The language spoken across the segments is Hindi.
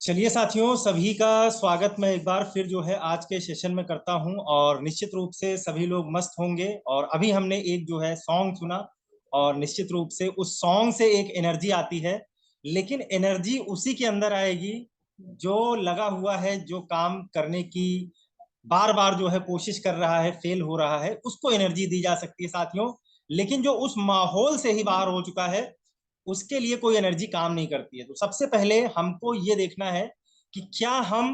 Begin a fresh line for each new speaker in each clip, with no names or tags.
चलिए साथियों, सभी का स्वागत मैं एक बार फिर जो है आज के सेशन में करता हूं। और निश्चित रूप से सभी लोग मस्त होंगे। और अभी हमने एक जो है सॉन्ग सुना, और निश्चित रूप से उस सॉन्ग से एक एनर्जी आती है। लेकिन एनर्जी उसी के अंदर आएगी जो लगा हुआ है, जो काम करने की बार बार जो है कोशिश कर रहा है, फेल हो रहा है, उसको एनर्जी दी जा सकती है साथियों। लेकिन जो उस माहौल से ही बाहर हो चुका है, उसके लिए कोई एनर्जी काम नहीं करती है। तो सबसे पहले हमको ये देखना है कि क्या हम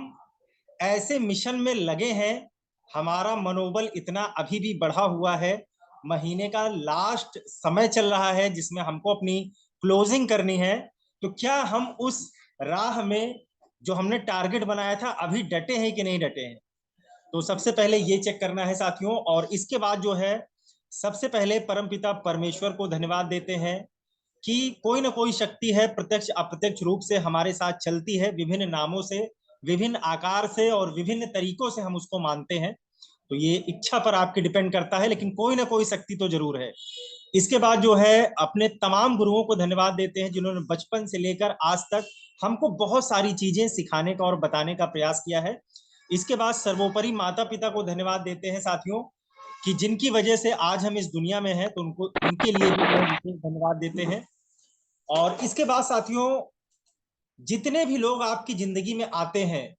ऐसे मिशन में लगे हैं, हमारा मनोबल इतना अभी भी बढ़ा हुआ है, महीने का लास्ट समय चल रहा है जिसमें हमको अपनी क्लोजिंग करनी है। तो क्या हम उस राह में जो हमने टारगेट बनाया था अभी डटे हैं कि नहीं डटे हैं। तो सबसे पहले ये चेक करना है साथियों। और इसके बाद जो है सबसे पहले परमपिता परमेश्वर को धन्यवाद देते हैं कि कोई ना कोई शक्ति है, प्रत्यक्ष अप्रत्यक्ष रूप से हमारे साथ चलती है, विभिन्न नामों से, विभिन्न आकार से और विभिन्न तरीकों से हम उसको मानते हैं। तो ये इच्छा पर आपकी डिपेंड करता है, लेकिन कोई ना कोई शक्ति तो जरूर है। इसके बाद जो है अपने तमाम गुरुओं को धन्यवाद देते हैं जिन्होंने बचपन से लेकर आज तक हमको बहुत सारी चीजें सिखाने का और बताने का प्रयास किया है। इसके बाद सर्वोपरि माता पिता को धन्यवाद देते हैं साथियों, कि जिनकी वजह से आज हम इस दुनिया में हैं, तो उनको उनके लिए भी विशेष धन्यवाद देते हैं। और इसके बाद साथियों, जितने भी लोग आपकी जिंदगी में आते हैं,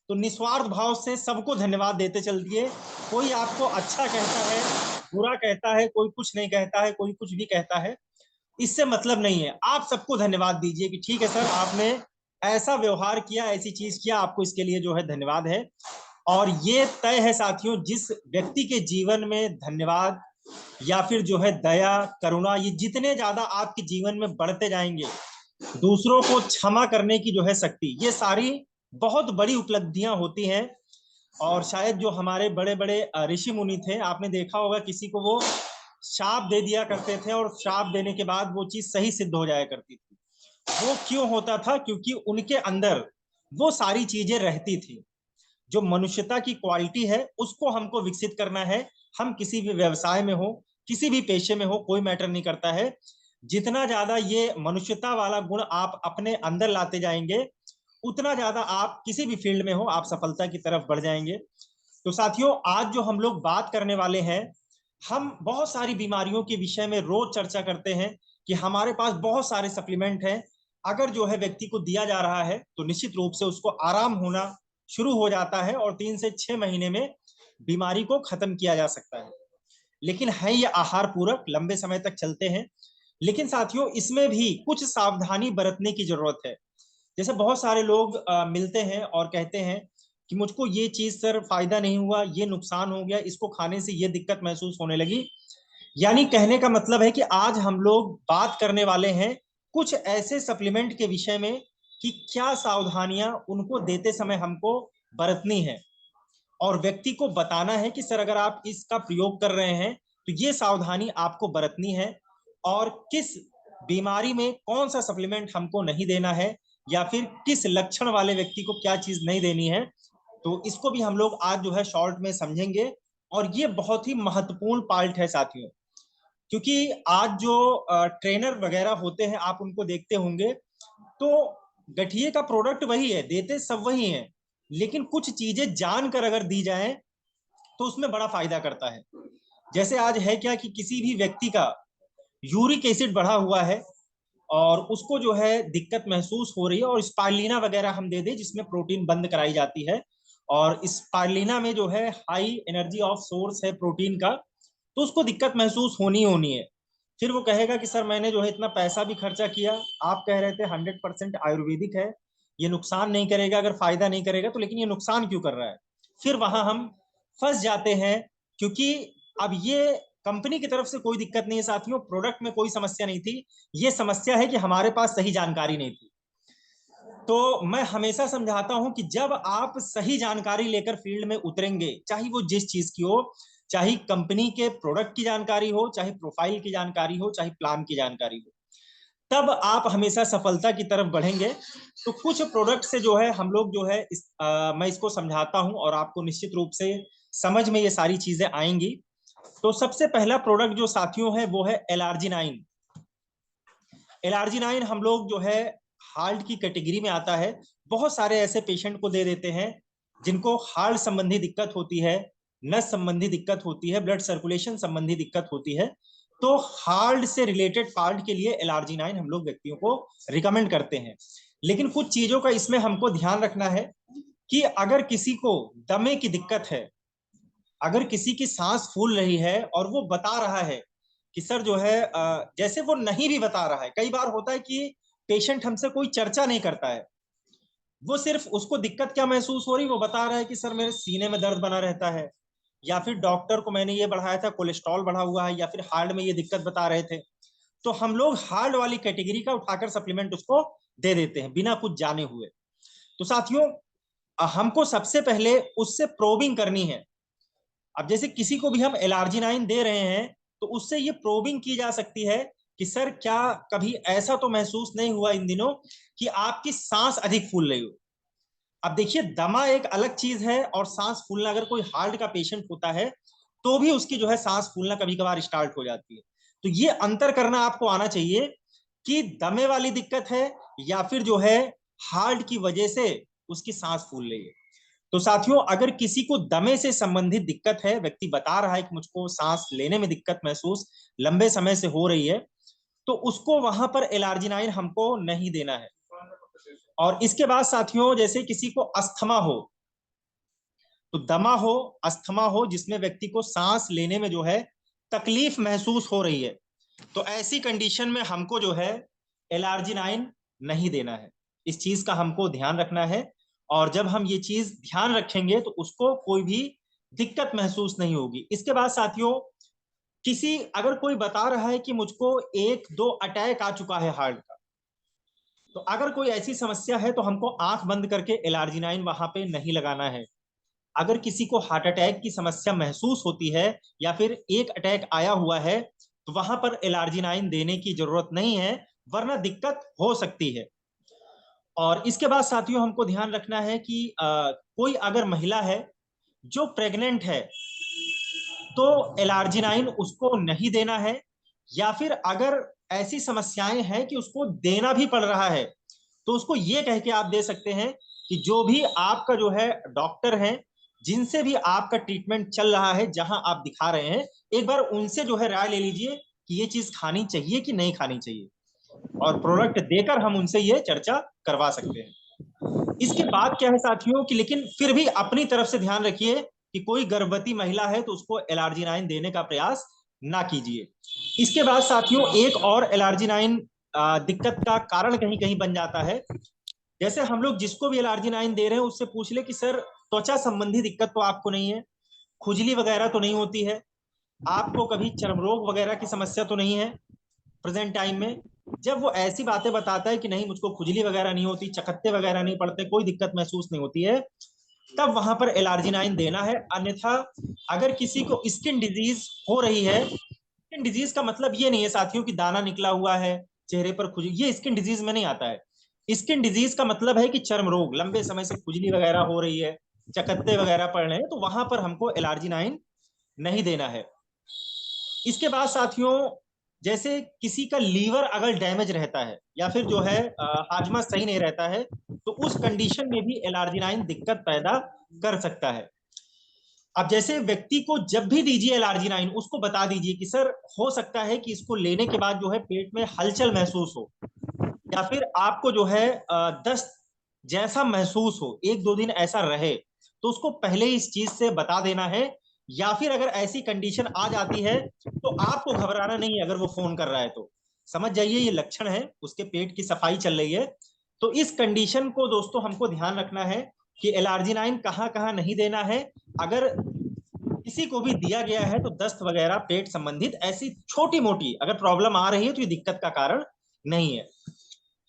तो निस्वार्थ भाव से सबको धन्यवाद देते चल दिए। कोई आपको अच्छा कहता है, बुरा कहता है, कोई कुछ नहीं कहता है, कोई कुछ भी कहता है, इससे मतलब नहीं है। आप सबको धन्यवाद दीजिए कि ठीक है सर, आपने ऐसा व्यवहार किया, ऐसी चीज किया, आपको इसके लिए जो है धन्यवाद है। और ये तय है साथियों, जिस व्यक्ति के जीवन में धन्यवाद या फिर जो है दया, करुणा, ये जितने ज्यादा आपके जीवन में बढ़ते जाएंगे, दूसरों को क्षमा करने की जो है शक्ति, ये सारी बहुत बड़ी उपलब्धियां होती हैं। और शायद जो हमारे बड़े बड़े ऋषि मुनि थे, आपने देखा होगा किसी को वो शाप दे दिया करते थे और शाप देने के बाद वो चीज सही सिद्ध हो जाया करती थी। वो क्यों होता था? क्योंकि उनके अंदर वो सारी चीजें रहती थी। जो मनुष्यता की क्वालिटी है उसको हमको विकसित करना है। हम किसी भी व्यवसाय में हो, किसी भी पेशे में हो, कोई मैटर नहीं करता है। जितना ज्यादा ये मनुष्यता वाला गुण आप अपने अंदर लाते जाएंगे, उतना ज्यादा आप किसी भी फील्ड में हो, आप सफलता की तरफ बढ़ जाएंगे। तो साथियों, आज जो हम लोग बात करने वाले हैं, हम बहुत सारी बीमारियों के विषय में रोज चर्चा करते हैं कि हमारे पास बहुत सारे सप्लीमेंट हैं। अगर जो है व्यक्ति को दिया जा रहा है तो निश्चित रूप से उसको आराम होना शुरू हो जाता है और 3 से 6 महीने में बीमारी को खत्म किया जा सकता है। लेकिन है ये आहार पूरक, लंबे समय तक चलते हैं। लेकिन साथियों, इसमें भी कुछ सावधानी बरतने की जरूरत है। जैसे बहुत सारे लोग मिलते हैं और कहते हैं कि मुझको ये चीज सर फायदा नहीं हुआ, ये नुकसान हो गया, इसको खाने से ये दिक्कत महसूस होने लगी। यानी कहने का मतलब है कि आज हम लोग बात करने वाले हैं कुछ ऐसे सप्लीमेंट के विषय में कि क्या सावधानियां उनको देते समय हमको बरतनी है। और व्यक्ति को बताना है कि सर अगर आप इसका प्रयोग कर रहे हैं तो ये सावधानी आपको बरतनी है। और किस बीमारी में कौन सा सप्लीमेंट हमको नहीं देना है, या फिर किस लक्षण वाले व्यक्ति को क्या चीज नहीं देनी है। तो इसको भी हम लोग आज जो है शॉर्ट में समझेंगे। और ये बहुत ही महत्वपूर्ण पार्ट है साथियों, क्योंकि आज जो ट्रेनर वगैरह होते हैं, आप उनको देखते होंगे, तो गठिए का प्रोडक्ट वही है, देते सब वही है, लेकिन कुछ चीजें जानकर अगर दी जाए तो उसमें बड़ा फायदा करता है। जैसे आज है क्या कि किसी भी व्यक्ति का यूरिक एसिड बढ़ा हुआ है और उसको जो है दिक्कत महसूस हो रही है, और स्पाइरलिना वगैरह हम दे दें जिसमें प्रोटीन बंद कराई जाती है, और स्पाइरलिना में जो है हाई एनर्जी ऑफ सोर्स है प्रोटीन का, तो उसको दिक्कत महसूस होनी होनी है। फिर वो कहेगा कि सर मैंने जो है इतना पैसा भी खर्चा किया, आप कह रहे थे 100% आयुर्वेदिक है, ये नुकसान नहीं करेगा, अगर फायदा नहीं करेगा तो लेकिन ये नुकसान क्यों कर रहा है। फिर वहां हम फंस जाते हैं, क्योंकि अब ये कंपनी की तरफ से कोई दिक्कत नहीं है साथियों, प्रोडक्ट में कोई समस्या नहीं थी। ये समस्या है कि हमारे पास सही जानकारी नहीं थी। तो मैं हमेशा समझाता हूं कि जब आप सही जानकारी लेकर फील्ड में उतरेंगे, चाहे वो जिस चीज की हो, चाहे कंपनी के प्रोडक्ट की जानकारी हो, चाहे प्रोफाइल की जानकारी हो, चाहे प्लान की जानकारी हो, तब आप हमेशा सफलता की तरफ बढ़ेंगे। तो कुछ प्रोडक्ट से जो है हम लोग जो है मैं इसको समझाता हूं और आपको निश्चित रूप से समझ में ये सारी चीजें आएंगी। तो सबसे पहला प्रोडक्ट जो साथियों है वो है LRG9। LRG9 हम लोग जो है हार्ट की कैटेगरी में आता है। बहुत सारे ऐसे पेशेंट को दे देते हैं जिनको हार्ट संबंधी दिक्कत होती है, नस संबंधी दिक्कत होती है, ब्लड सर्कुलेशन संबंधी दिक्कत होती है। तो हार्ट से रिलेटेड पार्ट के लिए एल-आर्जिनाइन हम लोग व्यक्तियों को रिकमेंड करते हैं। लेकिन कुछ चीजों का इसमें हमको ध्यान रखना है कि अगर किसी को दमे की दिक्कत है, अगर किसी की सांस फूल रही है और वो बता रहा है कि सर जो है जैसे वो नहीं भी बता रहा है, कई बार होता है कि पेशेंट हमसे कोई चर्चा नहीं करता है, वो सिर्फ उसको दिक्कत क्या महसूस हो रही वो बता रहा है कि सर मेरे सीने में दर्द बना रहता है, या फिर डॉक्टर को मैंने ये बढ़ाया था, कोलेस्ट्रॉल बढ़ा हुआ है, या फिर हार्ट में ये दिक्कत बता रहे थे। तो हम लोग हार्ट वाली कैटेगरी का उठाकर सप्लीमेंट उसको दे देते हैं बिना कुछ जाने हुए। तो साथियों, हमको सबसे पहले उससे प्रोबिंग करनी है। अब जैसे किसी को भी हम एल-आर्जिनाइन दे रहे हैं तो उससे ये प्रोबिंग की जा सकती है कि सर क्या कभी ऐसा तो महसूस नहीं हुआ इन दिनों कि आपकी सांस अधिक फूल रही हो। अब देखिए, दमा एक अलग चीज है और सांस फूलना, अगर कोई हार्ट का पेशेंट होता है तो भी उसकी जो है सांस फूलना कभी कभार स्टार्ट हो जाती है। तो ये अंतर करना आपको आना चाहिए कि दमे वाली दिक्कत है या फिर जो है हार्ट की वजह से उसकी सांस फूल रही है। तो साथियों, अगर किसी को दमे से संबंधित दिक्कत है, व्यक्ति बता रहा है कि मुझको सांस लेने में दिक्कत महसूस लंबे समय से हो रही है, तो उसको वहां पर एल-आर्जिनाइन हमको नहीं देना है। और इसके बाद साथियों, जैसे किसी को अस्थमा हो, तो दमा हो, अस्थमा हो जिसमें व्यक्ति को सांस लेने में जो है तकलीफ महसूस हो रही है, तो ऐसी कंडीशन में हमको जो है एल-आर्जिनाइन नहीं देना है। इस चीज का हमको ध्यान रखना है, और जब हम ये चीज ध्यान रखेंगे तो उसको कोई भी दिक्कत महसूस नहीं होगी। इसके बाद साथियों, किसी अगर कोई बता रहा है कि मुझको 1-2 अटैक आ चुका है हार्ट का, तो अगर कोई ऐसी समस्या है तो हमको आंख बंद करके एल-आर्जिनाइन वहां पे नहीं लगाना है। अगर किसी को हार्ट अटैक की समस्या महसूस होती है या फिर एक अटैक आया हुआ है, तो वहां पर एल-आर्जिनाइन देने की जरूरत नहीं है, वरना दिक्कत हो सकती है। और इसके बाद साथियों, हमको ध्यान रखना है कि कोई अगर महिला है जो प्रेग्नेंट है तो एल-आर्जिनाइन उसको नहीं देना है, या फिर अगर ऐसी समस्याएं हैं कि उसको देना भी पड़ रहा है तो उसको ये कह के आप दे सकते हैं कि जो भी आपका जो है डॉक्टर है, जिनसे भी आपका ट्रीटमेंट चल रहा है, जहां आप दिखा रहे हैं, एक बार उनसे जो है राय ले लीजिए कि ये चीज खानी चाहिए कि नहीं खानी चाहिए, और प्रोडक्ट देकर हम उनसे ये चर्चा करवा सकते हैं। इसके बाद क्या है साथियों कि लेकिन फिर भी अपनी तरफ से ध्यान रखिए कि कोई गर्भवती महिला है तो उसको एल-आर्जिनाइन देने का प्रयास ना कीजिए। इसके बाद साथियों, एक और एल-आर्जिनाइन दिक्कत का कारण कहीं कहीं बन जाता है। जैसे हम लोग जिसको भी एल-आर्जिनाइन दे रहे हैं उससे पूछ ले कि सर त्वचा संबंधी दिक्कत तो आपको नहीं है, खुजली वगैरह तो नहीं होती है, आपको कभी चर्म रोग वगैरह की समस्या तो नहीं है प्रेजेंट टाइम में। जब वो ऐसी बातें बताता है कि नहीं मुझको खुजली वगैरह नहीं होती, चकत्ते वगैरह नहीं पड़ते, कोई दिक्कत महसूस नहीं होती है, तब वहां पर एल-आर्जिनाइन देना है। अन्यथा अगर किसी को स्किन डिजीज हो रही है, स्किन डिजीज का मतलब ये नहीं है साथियों कि दाना निकला हुआ है, चेहरे पर खुजली, ये स्किन डिजीज में नहीं आता है। स्किन डिजीज का मतलब है कि चर्म रोग, लंबे समय से खुजली वगैरह हो रही है, चकत्ते वगैरह पड़ रहे हैं, तो वहां पर हमको एल-आर्जिनाइन नहीं देना है। इसके बाद साथियों, जैसे किसी का लीवर अगर डैमेज रहता है या फिर जो है हाजमा सही नहीं रहता है, तो उस कंडीशन में भी एल-आर्जिनाइन दिक्कत पैदा कर सकता है। अब जैसे व्यक्ति को जब भी दीजिए एल-आर्जिनाइन, उसको बता दीजिए कि सर हो सकता है कि इसको लेने के बाद जो है पेट में हलचल महसूस हो, या फिर आपको जो है दस्त जैसा महसूस हो, 1-2 दिन ऐसा रहे, तो उसको पहले इस चीज से बता देना है। या फिर अगर ऐसी कंडीशन आ जाती है तो आपको घबराना नहीं है, अगर वो फोन कर रहा है तो समझ जाइए ये लक्षण है, उसके पेट की सफाई चल रही है। तो इस कंडीशन को दोस्तों हमको ध्यान रखना है कि एल-आर्जिनाइन कहाँ कहाँ नहीं देना है। अगर किसी को भी दिया गया है तो दस्त वगैरह पेट संबंधित ऐसी छोटी मोटी अगर प्रॉब्लम आ रही है तो ये दिक्कत का कारण नहीं है।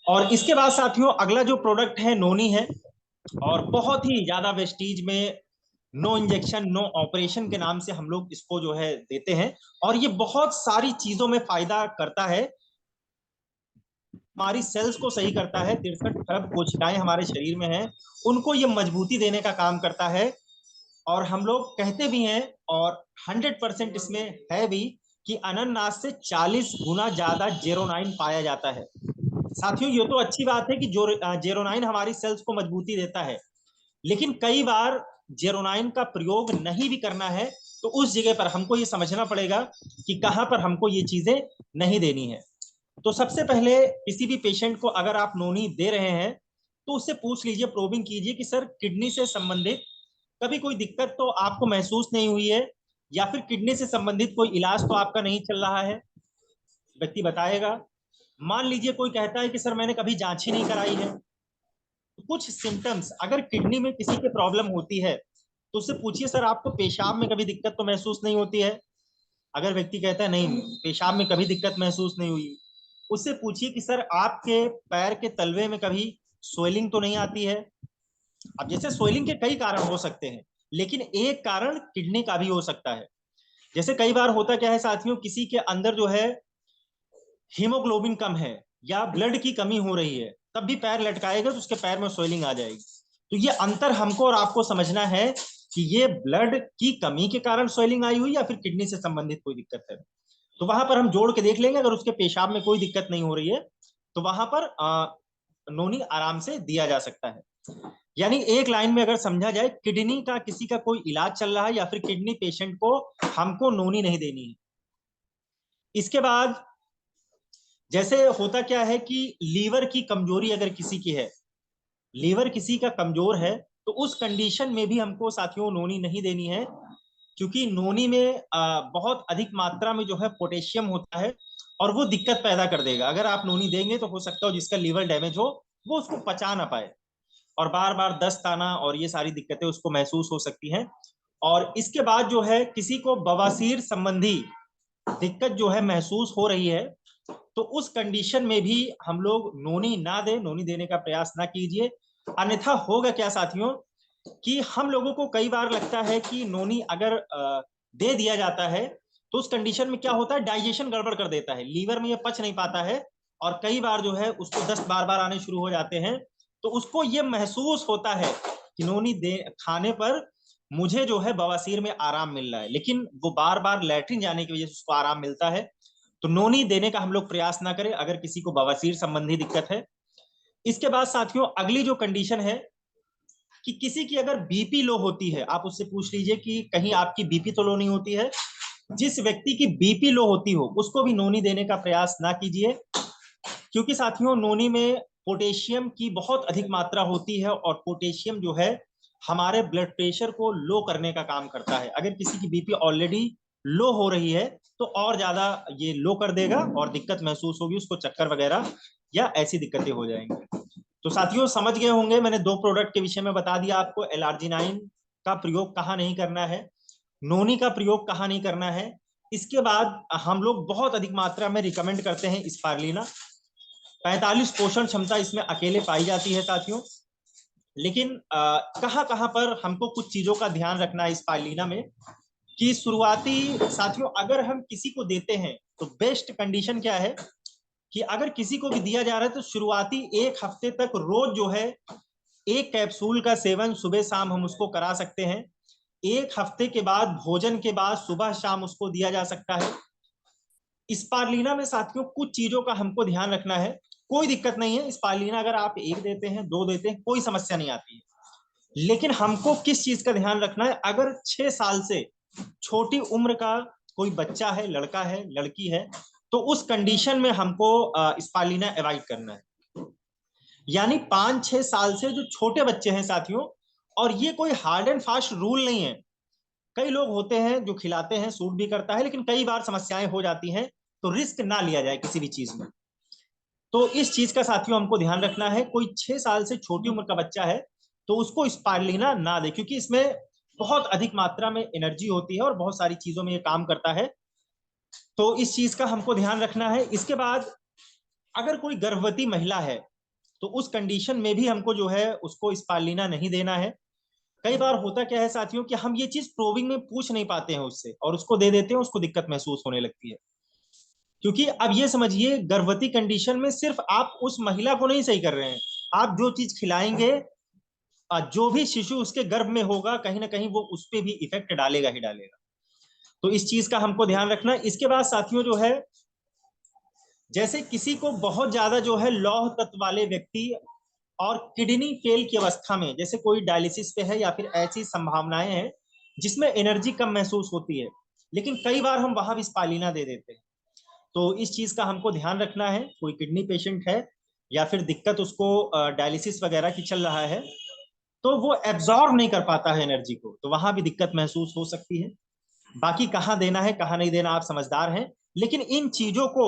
और इसके बाद साथियों, अगला जो प्रोडक्ट है नोनी है, और बहुत ही ज्यादा वेस्टीज में नो इंजेक्शन नो ऑपरेशन के नाम से हम लोग इसको जो है देते हैं, और ये बहुत सारी चीजों में फायदा करता है। हमारी सेल्स को सही करता है, 63 खरब कोशिकाएं हमारे शरीर में हैं, उनको ये मजबूती देने का काम करता है। और हम लोग कहते भी हैं, और 100% इसमें है भी, कि अनन्नास से 40 गुना ज्यादा जेरोनाइन पाया जाता है। साथियों ये तो अच्छी बात है कि जो जेरोनाइन हमारी सेल्स को मजबूती देता है, लेकिन कई बार जेरोनाइन का प्रयोग नहीं भी करना है तो उस जगह पर हमको ये समझना पड़ेगा कि कहां पर हमको ये चीजें नहीं देनी है। तो सबसे पहले किसी भी पेशेंट को अगर आप नोनी दे रहे हैं तो उससे पूछ लीजिए, प्रोबिंग कीजिए कि सर किडनी से संबंधित कभी कोई दिक्कत तो आपको महसूस नहीं हुई है, या फिर किडनी से संबंधित कोई इलाज तो आपका नहीं चल रहा है। व्यक्ति बताएगा। मान लीजिए कोई कहता है कि सर मैंने कभी जांच ही नहीं कराई है। तो कुछ सिम्टम्स अगर किडनी में किसी के प्रॉब्लम होती है तो उससे पूछिए, सर आपको पेशाब में कभी दिक्कत तो महसूस नहीं होती है। अगर व्यक्ति कहता है नहीं, पेशाब में कभी दिक्कत महसूस नहीं हुई, उससे पूछिए कि सर आपके पैर के तलवे में कभी स्वेलिंग तो नहीं आती है। अब जैसे स्वेलिंग के कई कारण हो सकते हैं, लेकिन एक कारण किडनी का भी हो सकता है। जैसे कई बार होता क्या है साथियों, किसी के अंदर जो है हीमोग्लोबिन कम है या ब्लड की कमी हो रही है, तब भी पैर लटकाएगा तो उसके पैर में स्वेलिंग आ जाएगी। तो ये अंतर हमको और आपको समझना है कि ये ब्लड की कमी के कारण स्वेलिंग आई हुई या फिर किडनी से संबंधित कोई दिक्कत है। तो वहां पर हम जोड़ के देख लेंगे, अगर उसके पेशाब में कोई दिक्कत नहीं हो रही है तो वहां पर नोनी आराम से दिया जा सकता है। यानी एक लाइन में अगर समझा जाए, किडनी का किसी का कोई इलाज चल रहा है या फिर किडनी पेशेंट को हमको नोनी नहीं देनी है। इसके बाद जैसे होता क्या है कि लीवर की कमजोरी अगर किसी की है, लीवर किसी का कमजोर है, तो उस कंडीशन में भी हमको साथियों नोनी नहीं देनी है, क्योंकि नोनी में बहुत अधिक मात्रा में जो है पोटेशियम होता है और वो दिक्कत पैदा कर देगा। अगर आप नोनी देंगे तो हो सकता हो जिसका लीवर डैमेज हो वो उसको पचा ना पाए और बार बार दस्त आना और ये सारी दिक्कतें उसको महसूस हो सकती हैं। और इसके बाद जो है किसी को बवासीर संबंधी दिक्कत जो है महसूस हो रही है, तो उस कंडीशन में भी हम लोग नोनी ना दे, नोनी देने का प्रयास ना कीजिए। अन्यथा होगा क्या साथियों कि हम लोगों को कई बार लगता है कि नोनी अगर दे दिया जाता है तो उस कंडीशन में क्या होता है, डाइजेशन गड़बड़ कर देता है, लीवर में ये पच नहीं पाता है और कई बार जो है उसको दस्त बार बार आने शुरू हो जाते हैं। तो उसको ये महसूस होता है कि नोनी दे खाने पर मुझे जो है बवासीर में आराम मिल रहा है, लेकिन वो बार बार लैट्रिन जाने की वजह से उसको आराम मिलता है। तो नोनी देने का हम लोग प्रयास ना करें अगर किसी को बवासीर संबंधी दिक्कत है। इसके बाद साथियों अगली जो कंडीशन है कि किसी की अगर बीपी लो होती है, आप उससे पूछ लीजिए कि कहीं आपकी बीपी तो लो नहीं होती है। जिस व्यक्ति की बीपी लो होती हो उसको भी नोनी देने का प्रयास ना कीजिए, क्योंकि साथियों नोनी में पोटेशियम की बहुत अधिक मात्रा होती है और पोटेशियम जो है हमारे ब्लड प्रेशर को लो करने का काम करता है। अगर किसी की बीपी ऑलरेडी लो हो रही है तो और ज्यादा ये लो कर देगा और दिक्कत महसूस होगी, उसको चक्कर वगैरह या ऐसी दिक्कतें हो जाएंगी। तो साथियों समझ गए होंगे, मैंने 2 प्रोडक्ट के विषय में बता दिया आपको, एलार्जिनाइन का प्रयोग कहाँ नहीं करना है, नोनी का प्रयोग कहाँ नहीं करना है। इसके बाद हम लोग बहुत अधिक मात्रा में रिकमेंड करते हैं स्पायरुलिना। 45 पोषण क्षमता इसमें अकेले पाई जाती है साथियों। लेकिन कहाँ कहाँ पर हमको कुछ चीजों का ध्यान रखना है स्पायरुलिना में, कि शुरुआती साथियों अगर हम किसी को देते हैं तो बेस्ट कंडीशन क्या है कि अगर किसी को भी दिया जा रहा है तो शुरुआती 1 हफ्ते तक रोज जो है 1 कैप्सूल का सेवन सुबह शाम हम उसको करा सकते हैं। 1 हफ्ते के बाद भोजन के बाद सुबह शाम उसको दिया जा सकता है। स्पारुलिना में साथियों कुछ चीजों का हमको ध्यान रखना है। कोई दिक्कत नहीं है, स्पारुलिना अगर आप 1 देते हैं 2 देते हैं कोई समस्या नहीं आती है, लेकिन हमको किस चीज का ध्यान रखना है, अगर 6 साल से छोटी उम्र का कोई बच्चा है, लड़का है लड़की है, तो उस कंडीशन में हमको स्पारुलिना अवॉइड करना है। यानी 5-6 साल से जो छोटे बच्चे हैं साथियों, और ये कोई हार्ड एंड फास्ट रूल नहीं है, कई लोग होते हैं जो खिलाते हैं सूट भी करता है, लेकिन कई बार समस्याएं हो जाती हैं, तो रिस्क ना लिया जाए किसी भी चीज में। तो इस चीज का साथियों हमको ध्यान रखना है, कोई 6 साल से छोटी उम्र का बच्चा है तो उसको स्पारुलिना ना दे, क्योंकि इसमें बहुत अधिक मात्रा में एनर्जी होती है और बहुत सारी चीजों में ये काम करता है। तो इस चीज का हमको ध्यान रखना है। इसके बाद अगर कोई गर्भवती महिला है तो उस कंडीशन में भी हमको जो है उसको स्पारुलिना नहीं देना है। कई बार होता क्या है साथियों कि हम ये चीज प्रोबिंग में पूछ नहीं पाते हैं उससे और उसको दे देते हैं, उसको दिक्कत महसूस होने लगती है। क्योंकि अब ये समझिए गर्भवती कंडीशन में सिर्फ आप उस महिला को नहीं सही कर रहे हैं, आप जो चीज खिलाएंगे जो भी शिशु उसके गर्भ में होगा कहीं ना कहीं वो उस पर भी इफेक्ट डालेगा ही डालेगा। तो इस चीज का हमको ध्यान रखना। इसके बाद साथियों जो है जैसे किसी को बहुत ज्यादा जो है लौह तत्व वाले व्यक्ति और किडनी फेल की अवस्था में, जैसे कोई डायलिसिस पे है या फिर ऐसी संभावनाएं हैं जिसमें एनर्जी कम महसूस होती है, लेकिन कई बार हम वहां भी स्पालिना दे देते हैं। तो इस चीज का हमको ध्यान रखना है। कोई किडनी पेशेंट है या फिर दिक्कत उसको डायलिसिस वगैरह की चल रहा है, तो वो एब्जॉर्ब नहीं कर पाता है एनर्जी को, तो वहां भी दिक्कत महसूस हो सकती है। बाकी कहाँ देना है कहाँ नहीं देना आप समझदार हैं, लेकिन इन चीजों को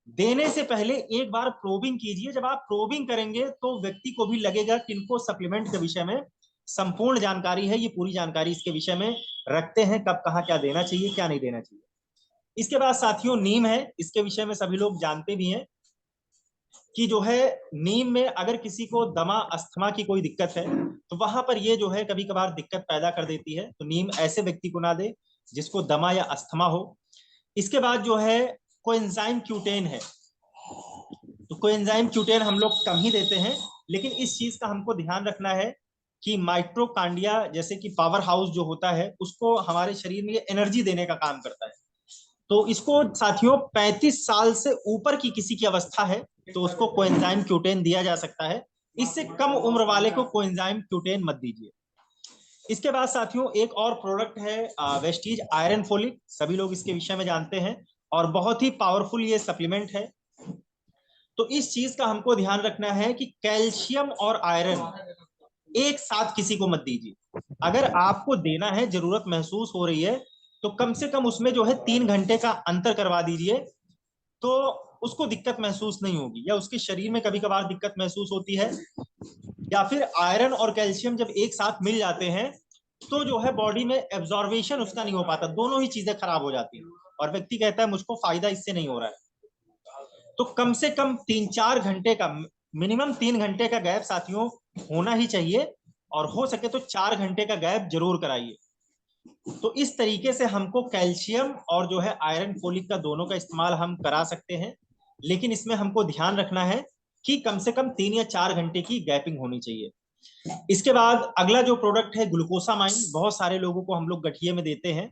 देने से पहले एक बार प्रोबिंग कीजिए। जब आप प्रोबिंग करेंगे तो व्यक्ति को भी लगेगा कि इनको सप्लीमेंट के विषय में संपूर्ण जानकारी है, ये पूरी जानकारी इसके विषय में रखते हैं, कब कहाँ क्या देना चाहिए क्या नहीं देना चाहिए। इसके बाद साथियों नीम है, इसके विषय में सभी लोग जानते भी हैं कि जो है नीम में अगर किसी को दमा अस्थमा की कोई दिक्कत है तो वहां पर ये जो है कभी कभार दिक्कत पैदा कर देती है, तो नीम ऐसे व्यक्ति को ना दे जिसको दमा या अस्थमा हो। इसके बाद जो है कोएंजाइम क्यूटेन है, तो कोएंजाइम क्यूटेन हम लोग कम ही देते हैं, लेकिन इस चीज का हमको ध्यान रखना है कि माइट्रोकांडिया जैसे कि पावर हाउस जो होता है उसको हमारे शरीर में एनर्जी देने का काम करता है। तो इसको साथियों 35 साल से ऊपर की किसी की अवस्था है तो उसको कोएंजाइम क्यूटेन दिया जा सकता है। इससे कम उम्र वाले को कोएंजाइम क्यूटेन मत दीजिए। इसके बाद साथियों एक और प्रोडक्ट है वेस्टीज आयरन फोलिक, सभी लोग इसके विषय में जानते हैं और बहुत ही पावरफुल ये सप्लीमेंट है। तो इस चीज का हमको ध्यान रखना है कि कैल्शियम और आयरन एक साथ किसी को मत दीजिए। अगर आपको देना है, जरूरत महसूस हो रही है, तो कम से कम उसमें जो है 3 घंटे का अंतर करवा दीजिए, तो उसको दिक्कत महसूस नहीं होगी। या उसके शरीर में कभी कभार दिक्कत महसूस होती है, या फिर आयरन और कैल्शियम जब एक साथ मिल जाते हैं तो जो है बॉडी में एब्जॉर्वेशन उसका नहीं हो पाता, दोनों ही चीजें खराब हो जाती हैं और व्यक्ति कहता है मुझको फायदा इससे नहीं हो रहा है। तो कम से कम 3-4 घंटे का, मिनिमम 3 घंटे का गैप साथियों होना ही चाहिए, और हो सके तो 4 घंटे का गैप जरूर कराइए। तो इस तरीके से हमको कैल्शियम और जो है आयरन फोलिक का दोनों का इस्तेमाल हम करा सकते हैं, लेकिन इसमें हमको ध्यान रखना है कि कम से कम 3 या 4 घंटे की गैपिंग होनी चाहिए। इसके बाद अगला जो प्रोडक्ट है ग्लूकोसामाइन, बहुत सारे लोगों को हम लोग गठिए में देते हैं।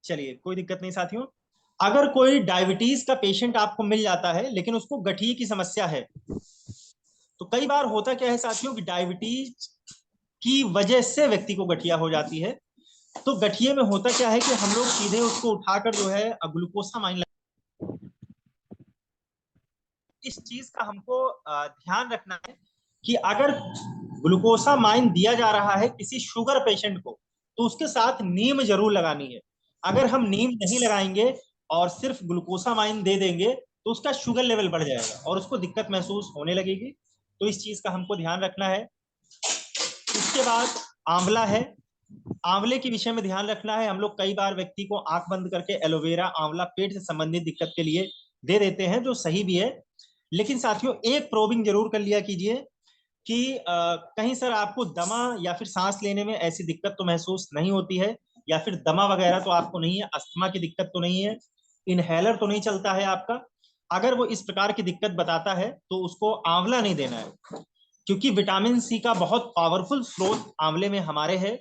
चलिए कोई दिक्कत नहीं साथियों। अगर कोई डायबिटीज का पेशेंट आपको मिल जाता है लेकिन उसको गठिए की समस्या है, तो कई बार होता क्या है साथियों कि डायबिटीज की वजह से व्यक्ति को गठिया हो जाती है। तो गठिए में होता क्या है कि हम लोग सीधे उसको उठाकर जो है ग्लूकोसामाइन, इस चीज का हमको ध्यान रखना है कि अगर ग्लूकोसामाइन दिया जा रहा है किसी शुगर पेशेंट को तो उसके साथ नीम जरूर लगानी है। अगर हम नीम नहीं लगाएंगे और सिर्फ ग्लूकोसामाइन दे देंगे तो उसका शुगर लेवल बढ़ जाएगा और उसको दिक्कत महसूस होने लगेगी। तो इस चीज का हमको ध्यान रखना है। इसके बाद आंवला है, आंवले के विषय में ध्यान रखना है। हम लोग कई बार व्यक्ति को आंख बंद करके एलोवेरा आंवला पेट से संबंधित दिक्कत के लिए दे देते हैं, जो सही भी है, लेकिन साथियों एक प्रोबिंग जरूर कर लिया कीजिए कि कहीं सर आपको दमा या फिर सांस लेने में ऐसी दिक्कत तो महसूस नहीं होती है, या फिर दमा वगैरह तो आपको नहीं है, अस्थमा की दिक्कत तो नहीं है, इनहेलर तो नहीं चलता है आपका। अगर वो इस प्रकार की दिक्कत बताता है तो उसको आंवला नहीं देना है, क्योंकि विटामिन सी का बहुत पावरफुल स्रोत आंवले में हमारे है,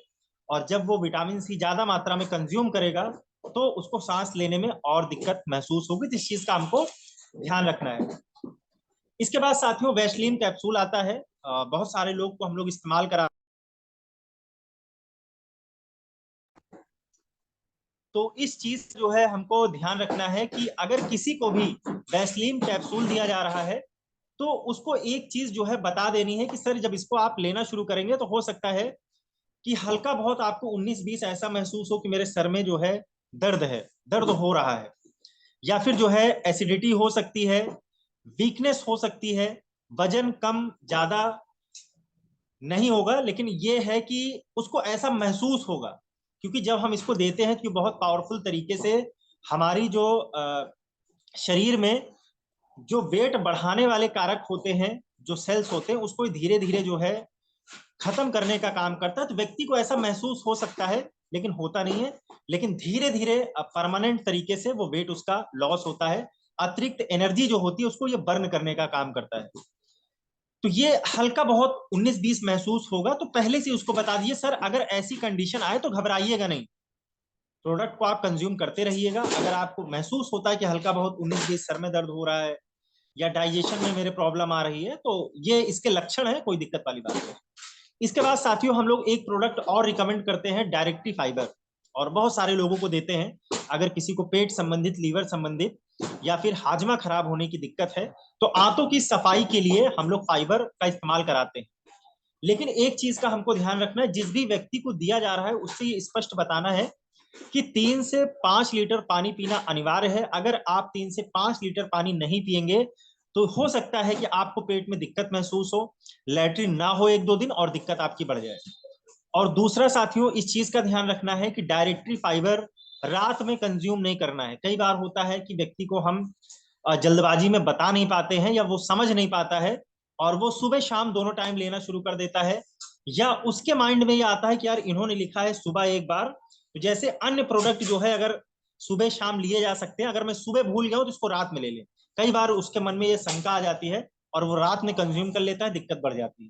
और जब वो विटामिन सी ज्यादा मात्रा में कंज्यूम करेगा तो उसको सांस लेने में और दिक्कत महसूस होगी। तो इस चीज का हमको ध्यान रखना है। इसके बाद साथियों वैसलीन कैप्सूल आता है, बहुत सारे लोग को हम लोग इस्तेमाल करा, तो इस चीज जो है हमको ध्यान रखना है कि अगर किसी को भी वैसलीन कैप्सूल दिया जा रहा है तो उसको एक चीज जो है बता देनी है कि सर जब इसको आप लेना शुरू करेंगे तो हो सकता है कि हल्का बहुत आपको 19-20 ऐसा महसूस हो कि मेरे सर में जो है दर्द है, दर्द हो रहा है, या फिर जो है एसिडिटी हो सकती है, वीकनेस हो सकती है, वजन कम ज्यादा नहीं होगा, लेकिन ये है कि उसको ऐसा महसूस होगा, क्योंकि जब हम इसको देते हैं तो बहुत पावरफुल तरीके से हमारी जो शरीर में जो वेट बढ़ाने वाले कारक होते हैं, जो सेल्स होते हैं, उसको धीरे धीरे जो है खत्म करने का काम करता है। तो व्यक्ति को ऐसा महसूस हो सकता है लेकिन होता नहीं है, लेकिन धीरे धीरे परमानेंट तरीके से वो वेट उसका लॉस होता है, अतिरिक्त एनर्जी जो होती है उसको ये बर्न करने का काम करता है। तो ये हल्का बहुत 19-20 महसूस होगा, तो पहले से उसको बता दिए सर अगर ऐसी कंडीशन आए तो घबराइएगा नहीं, प्रोडक्ट को आप कंज्यूम करते रहिएगा। अगर आपको महसूस होता है कि हल्का बहुत 19-20 सर में दर्द हो रहा है या डाइजेशन में मेरे प्रॉब्लम आ रही है, तो ये इसके लक्षण है, कोई दिक्कत वाली बात नहीं। इसके बाद साथियों हम लोग एक प्रोडक्ट और रिकमेंड करते हैं, डायरेक्टरी फाइबर, और बहुत सारे लोगों को देते हैं। अगर किसी को पेट संबंधित, लीवर संबंधित या फिर हाजमा खराब होने की दिक्कत है, तो आंतों की सफाई के लिए हम लोग फाइबर का इस्तेमाल कराते हैं। लेकिन एक चीज का हमको ध्यान रखना है, जिस भी व्यक्ति को दिया जा रहा है उससे ये स्पष्ट बताना है कि 3 से 5 लीटर पानी पीना अनिवार्य है। अगर आप 3 से 5 लीटर पानी नहीं पिएंगे तो हो सकता है कि आपको पेट में दिक्कत महसूस हो, लैट्रिन ना हो 1-2 दिन और दिक्कत आपकी बढ़ जाए। और दूसरा साथियों इस चीज का ध्यान रखना है कि डायरेक्टरी फाइबर रात में कंज्यूम नहीं करना है। कई बार होता है कि व्यक्ति को हम जल्दबाजी में बता नहीं पाते हैं या वो समझ नहीं पाता है और वो सुबह शाम दोनों टाइम लेना शुरू कर देता है, या उसके माइंड में ये आता है कि यार इन्होंने लिखा है सुबह एक बार, तो जैसे अन्य प्रोडक्ट जो है अगर सुबह शाम लिए जा सकते हैं, अगर मैं सुबह भूल गया हूं तो इसको रात में ले लें। कई बार उसके मन में ये शंका आ जाती है और वो रात में कंज्यूम कर लेता है, दिक्कत बढ़ जाती है।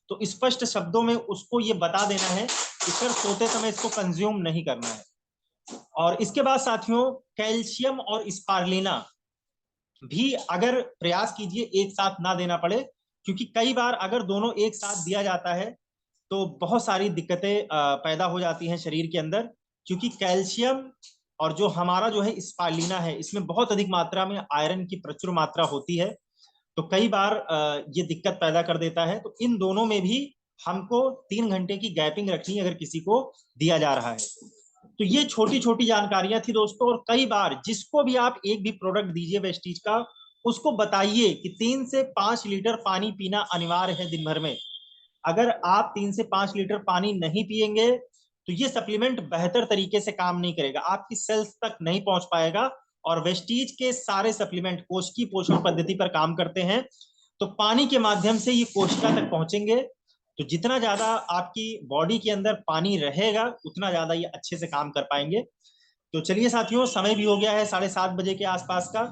तो स्पष्ट शब्दों में उसको ये बता देना है कि सर सोते समय इसको कंज्यूम नहीं करना है। और इसके बाद साथियों कैल्शियम और स्पारलिना भी अगर प्रयास कीजिए एक साथ ना देना पड़े, क्योंकि कई बार अगर दोनों एक साथ दिया जाता है तो बहुत सारी दिक्कतें पैदा हो जाती हैं शरीर के अंदर। क्योंकि कैल्शियम और जो हमारा जो है स्पालिना है, इसमें बहुत अधिक मात्रा में आयरन की प्रचुर मात्रा होती है, तो कई बार ये दिक्कत पैदा कर देता है। तो इन दोनों में भी हमको 3 घंटे की गैपिंग रखनी है अगर किसी को दिया जा रहा है। तो ये छोटी छोटी जानकारियां थी दोस्तों, और कई बार जिसको भी आप एक भी प्रोडक्ट दीजिए वेस्टीज का, उसको बताइए कि 3 से 5 लीटर पानी पीना अनिवार्य है दिन भर में। अगर आप 3 से 5 लीटर पानी नहीं पिएंगे तो ये सप्लीमेंट बेहतर तरीके से काम नहीं करेगा, आपकी सेल्स तक नहीं पहुंच पाएगा। और वेस्टीज के सारे सप्लीमेंट कोशिकीय पोषण पद्धति पर काम करते हैं, तो पानी के माध्यम से ये कोशिका तक पहुंचेंगे। तो जितना ज्यादा आपकी बॉडी के अंदर पानी रहेगा उतना ज्यादा ये अच्छे से काम कर पाएंगे। तो चलिए साथियों, समय भी हो गया है 7:30 बजे के आसपास का,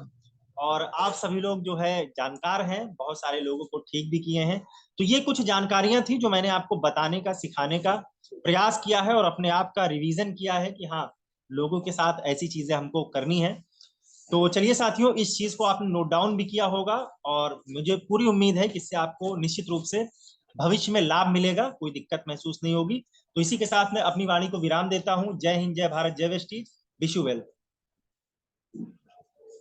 और आप सभी लोग जो है जानकार हैं, बहुत सारे लोगों को ठीक भी किए हैं। तो ये कुछ जानकारियां थी जो मैंने आपको बताने का, सिखाने का प्रयास किया है और अपने आप का रिवीजन किया है कि हाँ, लोगों के साथ ऐसी चीजें हमको करनी है। तो चलिए साथियों, इस चीज को आपने नोट डाउन भी किया होगा और मुझे पूरी उम्मीद है कि इससे आपको निश्चित रूप से भविष्य में लाभ मिलेगा, कोई दिक्कत महसूस नहीं होगी। तो इसी के साथ मैं अपनी वाणी को विराम देता हूं। जय हिंद, जय भारत, जय वेस्टीज, विश यू वेल।